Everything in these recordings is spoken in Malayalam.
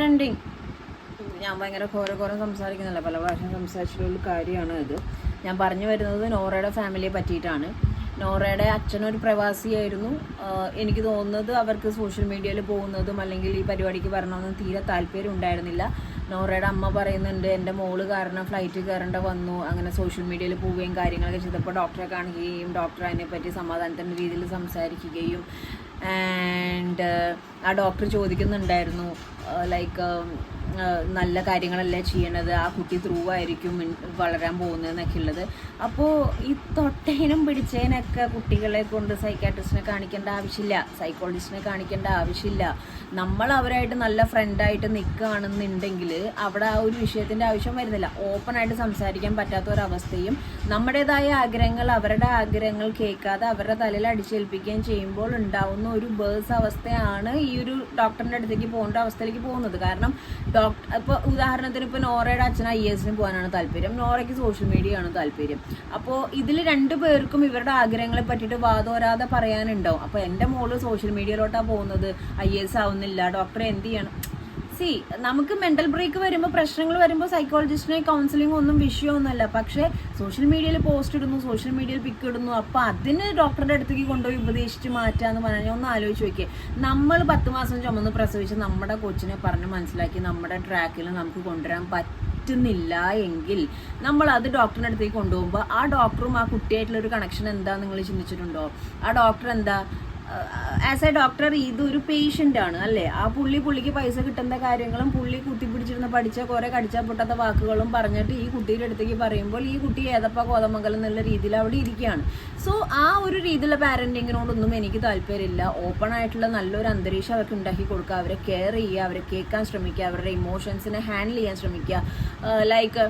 പാരൻറ്റിങ് ഞാൻ ഭയങ്കര കുറെ സംസാരിക്കുന്നില്ല, പല പ്രാവശ്യം സംസാരിച്ചിട്ടുള്ള കാര്യമാണ് ഇത്. ഞാൻ പറഞ്ഞു വരുന്നത് നോറയുടെ ഫാമിലിയെ പറ്റിയിട്ടാണ്. നോറയുടെ അച്ഛനൊരു പ്രവാസിയായിരുന്നു. എനിക്ക് തോന്നുന്നത് അവർക്ക് സോഷ്യൽ മീഡിയയിൽ പോകുന്നതും അല്ലെങ്കിൽ ഈ പരിപാടിക്ക് വരണമെന്നും തീരെ താല്പര്യം ഉണ്ടായിരുന്നില്ല. നോറയുടെ അമ്മ പറയുന്നുണ്ട്, എൻ്റെ മോള് കാരണം ഫ്ലൈറ്റ് കയറേണ്ട വന്നു, അങ്ങനെ സോഷ്യൽ മീഡിയയിൽ പോവുകയും കാര്യങ്ങളൊക്കെ ചെയ്തപ്പോൾ ഡോക്ടറെ കാണുകയും ഡോക്ടർ അതിനെപ്പറ്റി സമാധാനത്തിൻ്റെ രീതിയിൽ സംസാരിക്കുകയും ആൻഡ് ആ ഡോക്ടർ ചോദിക്കുന്നുണ്ടായിരുന്നു ലൈക്ക് നല്ല കാര്യങ്ങളല്ലേ ചെയ്യണത്, ആ കുട്ടി ത്രൂ ആയിരിക്കും വളരാൻ പോകുന്നതെന്നൊക്കെ ഉള്ളത്. അപ്പോൾ ഈ തൊട്ടേനും പിടിച്ചതിനൊക്കെ കുട്ടികളെ കൊണ്ട് സൈക്കാട്രിസ്റ്റിനെ കാണിക്കേണ്ട ആവശ്യമില്ല, സൈക്കോളജിസ്റ്റിനെ കാണിക്കേണ്ട ആവശ്യമില്ല. നമ്മൾ അവരായിട്ട് നല്ല ഫ്രണ്ടായിട്ട് നിൽക്കുകയാണെന്നുണ്ടെങ്കിൽ അവിടെ ആ ഒരു വിഷയത്തിൻ്റെ ആവശ്യം വരുന്നില്ല. ഓപ്പണായിട്ട് സംസാരിക്കാൻ പറ്റാത്ത ഒരവസ്ഥയും നമ്മുടേതായ ആഗ്രഹങ്ങൾ അവരുടെ ആഗ്രഹങ്ങൾ കേൾക്കാതെ അവരുടെ തലയിൽ അടിച്ചേൽപ്പിക്കുകയും ചെയ്യുമ്പോൾ ഉണ്ടാവുന്ന ഒരു ബേഴ്സ് അവസ്ഥയാണ് ഈ ഒരു ഡോക്ടറിൻ്റെ അടുത്തേക്ക് പോകേണ്ട അവസ്ഥയിലേക്ക് പോകുന്നത്. കാരണം ഇപ്പോൾ ഉദാഹരണത്തിന് ഇപ്പോൾ നോറയുടെ അച്ഛൻ IAS പോകാനാണ് താല്പര്യം, നോറയ്ക്ക് സോഷ്യൽ മീഡിയ ആണ് താല്പര്യം. അപ്പോൾ ഇതിൽ രണ്ടു പേർക്കും ഇവരുടെ ആഗ്രഹങ്ങളെ പറ്റിയിട്ട് വാദോരാതെ പറയാനുണ്ടാവും. അപ്പോൾ എൻ്റെ മോള് സോഷ്യൽ മീഡിയയിലോട്ടാണ് പോകുന്നത്, IAS ആവുന്നില്ല, ഡോക്ടറെ എന്ത് ചെയ്യണം? നമുക്ക് മെൻ്റൽ ബ്രേക്ക് വരുമ്പോൾ, പ്രശ്നങ്ങൾ വരുമ്പോൾ സൈക്കോളജിസ്റ്റിനെ കൗൺസിലിംഗ് ഒന്നും വിഷയമൊന്നുമല്ല. പക്ഷേ സോഷ്യൽ മീഡിയയിൽ പോസ്റ്റ് ഇടുന്നു, സോഷ്യൽ മീഡിയയിൽ പിക്ക് ഇടുന്നു, അപ്പോൾ അതിന് ഡോക്ടറുടെ അടുത്തേക്ക് കൊണ്ടുപോയി ഉപദേശിച്ച് മാറ്റാന്ന് പറഞ്ഞാൽ ഒന്ന് ആലോചിച്ച് നോക്കിയേ. നമ്മൾ 10 മാസം ചുമന്ന് പ്രസവിച്ച് നമ്മുടെ കൊച്ചിനെ പറഞ്ഞ് മനസ്സിലാക്കി നമ്മുടെ ട്രാക്കിൽ നമുക്ക് കൊണ്ടുവരാൻ പറ്റുന്നില്ല എങ്കിൽ നമ്മൾ അത് ഡോക്ടറിൻ്റെ അടുത്തേക്ക് കൊണ്ടുപോകുമ്പോൾ ആ ഡോക്ടറും ആ കുട്ടിയായിട്ടുള്ളൊരു കണക്ഷൻ എന്താ നിങ്ങൾ ചിന്തിച്ചിട്ടുണ്ടോ? ആ ഡോക്ടർ എന്താ, ആസ് എ ഡോക്ടർ ഇതൊരു പേഷ്യൻ്റ് ആണ് അല്ലേ? ആ പുള്ളിക്ക് പൈസ കിട്ടുന്ന കാര്യങ്ങളും പുള്ളി കുത്തിപ്പിടിച്ചിരുന്ന് പഠിച്ച കുറെ കടിച്ചാൽ പൊട്ടാത്ത വാക്കുകളും പറഞ്ഞിട്ട് ഈ കുട്ടിയുടെ അടുത്തേക്ക് പറയുമ്പോൾ ഈ കുട്ടി ഏതപ്പ കോതമംഗലം എന്നുള്ള രീതിയിൽ അവിടെ ഇരിക്കുകയാണ്. സോ ആ ഒരു രീതിയിലുള്ള പാരൻറ്റിങ്ങിനോടൊന്നും എനിക്ക് താല്പര്യമില്ല. ഓപ്പൺ ആയിട്ടുള്ള നല്ലൊരു അന്തരീക്ഷം അവർക്ക് ഉണ്ടാക്കി കൊടുക്കുക, അവരെ കെയർ ചെയ്യുക, അവരെ കേൾക്കാൻ ശ്രമിക്കുക, അവരുടെ ഇമോഷൻസിനെ ഹാൻഡിൽ ചെയ്യാൻ ശ്രമിക്കുക. Like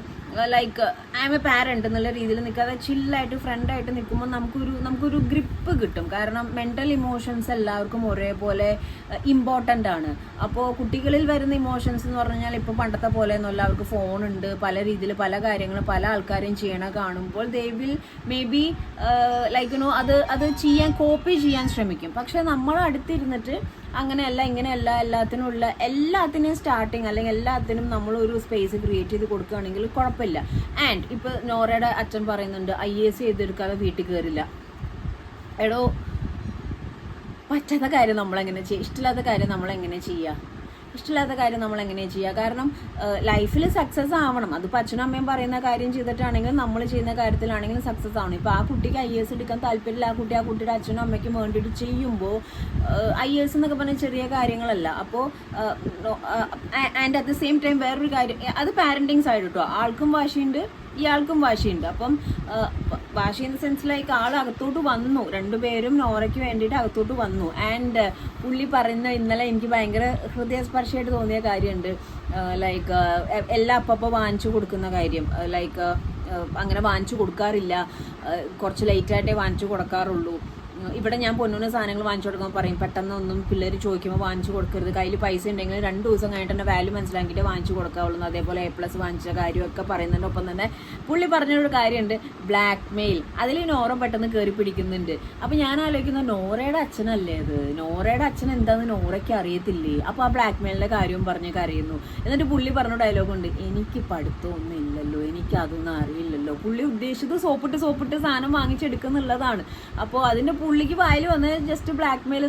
I M A parent എന്നുള്ള രീതിയിൽ നിൽക്കാതെ ചില്ലായിട്ട് ഫ്രണ്ടായിട്ട് നിൽക്കുമ്പോൾ നമുക്കൊരു ഗ്രിപ്പ് കിട്ടും. കാരണം മെൻ്റൽ ഇമോഷൻസ് എല്ലാവർക്കും ഒരേപോലെ ഇമ്പോർട്ടൻ്റ് ആണ്. അപ്പോൾ കുട്ടികളിൽ വരുന്ന ഇമോഷൻസ് എന്ന് പറഞ്ഞാൽ ഇപ്പോൾ പണ്ടത്തെ പോലെ ഒന്നുമല്ല. അവർക്ക് ഫോണുണ്ട്, പല രീതിയിൽ പല കാര്യങ്ങളും പല ആൾക്കാരും ചെയ്യണ കാണുമ്പോൾ ദേ വിൽ മേ ബി അത് കോപ്പി ചെയ്യാൻ ശ്രമിക്കും. പക്ഷെ നമ്മൾ അടുത്തിരുന്നിട്ട് അങ്ങനെയല്ല ഇങ്ങനെയല്ല എല്ലാത്തിനെയും സ്റ്റാർട്ടിങ് അല്ലെങ്കിൽ എല്ലാത്തിനും നമ്മളൊരു സ്പേസ് ക്രിയേറ്റ് ചെയ്ത് കൊടുക്കുകയാണെങ്കിൽ കുഴപ്പമില്ല. ആൻഡ് ഇപ്പോൾ നോറയുടെ അച്ഛൻ പറയുന്നുണ്ട് IAS ചെയ്തെടുക്കാതെ വീട്ടിൽ കയറില്ല. എടോ, പറ്റാത്ത കാര്യം നമ്മളെങ്ങനെ ചെയ്യുക? ഇഷ്ടമില്ലാത്ത കാര്യം നമ്മളെങ്ങനെ ചെയ്യുക? കാരണം ലൈഫിൽ സക്സസ് ആവണം. അതിപ്പോൾ അച്ഛനും അമ്മയും പറയുന്ന കാര്യം ചെയ്തിട്ടാണെങ്കിലും നമ്മൾ ചെയ്യുന്ന കാര്യത്തിലാണെങ്കിലും സക്സസ് ആവണം. ഇപ്പോൾ ആ കുട്ടിക്ക് IAS എടുക്കാൻ താല്പര്യമില്ല, ആ കുട്ടിയുടെ അച്ഛനും അമ്മയ്ക്കും വേണ്ടിയിട്ട് ചെയ്യുമ്പോൾ IAS എന്നൊക്കെ പറഞ്ഞാൽ ചെറിയ കാര്യങ്ങളല്ല. അപ്പോൾ and at the same time വേറൊരു കാര്യം, അത് പാരൻറ്റിങ് സൈഡ് കേട്ടോ. ആൾക്കും വാശിയുണ്ട്, ഇയാൾക്കും വാശിയുണ്ട്. അപ്പം വാശി ഇൻ ദ സെൻസ് ലൈക്ക് ആൾ അകത്തോട്ട് വന്നു, രണ്ടുപേരും നോറയ്ക്ക് വേണ്ടിയിട്ട് അകത്തോട്ട് വന്നു. ആൻഡ് പുള്ളി പറയുന്ന ഇന്നലെ എനിക്ക് ഭയങ്കര ഹൃദയസ്പർശമായിട്ട് തോന്നിയ കാര്യമുണ്ട്. ലൈക്ക് എല്ലാം അപ്പം വാങ്ങിച്ചു കൊടുക്കുന്ന കാര്യം. ലൈക്ക് അങ്ങനെ വാങ്ങിച്ചു കൊടുക്കാറില്ല, കുറച്ച് ലേറ്റായിട്ടേ വാങ്ങിച്ചു കൊടുക്കാറുള്ളൂ. ഇവിടെ ഞാൻ പൊന്നൂന് സാധനങ്ങൾ വാങ്ങിച്ചു കൊടുക്കുമ്പോൾ പറയും, പെട്ടെന്നൊന്നും പിള്ളേർ ചോദിക്കുമ്പോൾ വാങ്ങിച്ചു കൊടുക്കരുത്, കയ്യിൽ പൈസ ഉണ്ടെങ്കിൽ 2 ദിവസം കഴിഞ്ഞിട്ട് തന്നെ വാല്യൂ മനസ്സിലാക്കിയിട്ട് വാങ്ങിച്ചു കൊടുക്കാവുള്ളൂ. അതേപോലെ A+ വാങ്ങിച്ച കാര്യമൊക്കെ പറയുന്നുണ്ട്. ഒപ്പം തന്നെ പുള്ളി പറഞ്ഞൊരു കാര്യമുണ്ട്, ബ്ലാക്ക് മെയിൽ. അതിൽ നോറ പെട്ടെന്ന് കയറി പിടിക്കുന്നുണ്ട്. അപ്പം ഞാൻ ആലോചിക്കുന്ന നോറയുടെ അച്ഛനല്ലേ അത്? നോറയുടെ അച്ഛൻ എന്താണെന്ന് നോറയ്ക്ക് അറിയത്തില്ലേ? അപ്പോൾ ആ ബ്ലാക്ക് മെയിലിൻ്റെ കാര്യവും പറഞ്ഞ് കരയുന്നു. എന്നിട്ട് പുള്ളി പറഞ്ഞ ഡയലോഗുണ്ട്, എനിക്ക് പഠിത്തമൊന്നും ഇല്ലല്ലോ, എനിക്ക് അതൊന്നും അറിയില്ലല്ലോ. പുള്ളി ഉദ്ദേശിച്ചത് സോപ്പിട്ട് സാധനം വാങ്ങിച്ചെടുക്കുന്നുള്ളതാണ്. അപ്പോൾ അതിൻ്റെ പുള്ളിക്ക് വായിൽ വന്ന് ജസ്റ്റ് ബ്ലാക്ക് മെയിൽ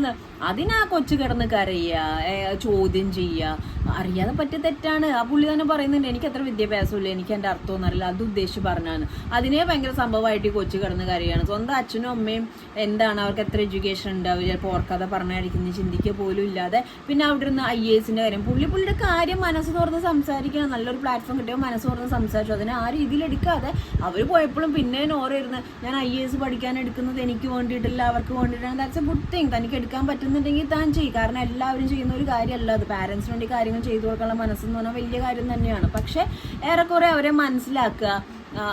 അതിനാ കൊച്ചു കിടന്ന് കരയുക, ചോദ്യം ചെയ്യുക, അറിയാതെ പറ്റിയ തെറ്റാണ്. ആ പുള്ളി തന്നെ പറയുന്നുണ്ട്, എനിക്ക് അത്ര വിദ്യാഭ്യാസമില്ല, എനിക്ക് എൻ്റെ അർത്ഥമൊന്നും അറിയില്ല, അത് ഉദ്ദേശിച്ച് പറഞ്ഞാണ്. അതിനെ ഭയങ്കര സംഭവമായിട്ട് കൊച്ചു കിടന്ന് കരയാണ്. സ്വന്തം അച്ഛനും അമ്മയും എന്താണ്, അവർക്ക് എത്ര എഡ്യൂക്കേഷൻ ഉണ്ട്, അവർ ചിലപ്പോൾ ഓർക്കാതെ പറഞ്ഞായിരിക്കുന്നത് ചിന്തിക്കുക പോലും ഇല്ലാതെ പിന്നെ അവിടെ ഇരുന്ന് IASൻ്റെ കാര്യം പുള്ളിയുടെ കാര്യം മനസ്സ് തുറന്ന് സംസാരിക്കണം. നല്ലൊരു പ്ലാറ്റ്ഫോം കിട്ടിയോ മനസ്സ് തുറന്ന് സംസാരിച്ചു. അതിനെ ആ രീതിയിൽ എടുക്കാതെ അവർ പോയപ്പോഴും പിന്നെ നോറയിരുന്ന് ഞാൻ IAS പഠിക്കാൻ എടുക്കുന്നത് എനിക്ക് വേണ്ടിയിട്ടില്ല, അവർക്ക് വേണ്ടിയിട്ടാണ്. That's A good thing. തനിക്ക് എടുക്കാൻ പറ്റുന്നുണ്ടെങ്കിൽ താൻ ചെയ്യും. കാരണം എല്ലാവരും ചെയ്യുന്ന ഒരു കാര്യമല്ല അത്. പാരൻസിന് വേണ്ടി കാര്യങ്ങൾ ചെയ്തു കൊടുക്കാനുള്ള മനസ്സെന്ന് പറഞ്ഞാൽ വലിയ കാര്യം തന്നെയാണ്. പക്ഷേ ഏറെക്കുറെ അവരെ മനസ്സിലാക്കുക,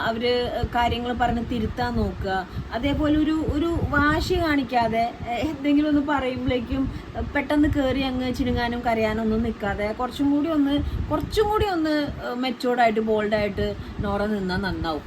അവർ കാര്യങ്ങൾ പറഞ്ഞ് തിരുത്താൻ നോക്കുക. അതേപോലെ ഒരു വാശി കാണിക്കാതെ എന്തെങ്കിലും ഒന്ന് പറയുമ്പോഴേക്കും പെട്ടെന്ന് കയറി അങ്ങ് ചിനുങ്ങാനും കരയാനും ഒന്നും നിൽക്കാതെ കുറച്ചും കൂടി ഒന്ന് മെച്ചോർഡായിട്ട് ബോൾഡായിട്ട് നോറ നിന്നാൽ നന്നാവും.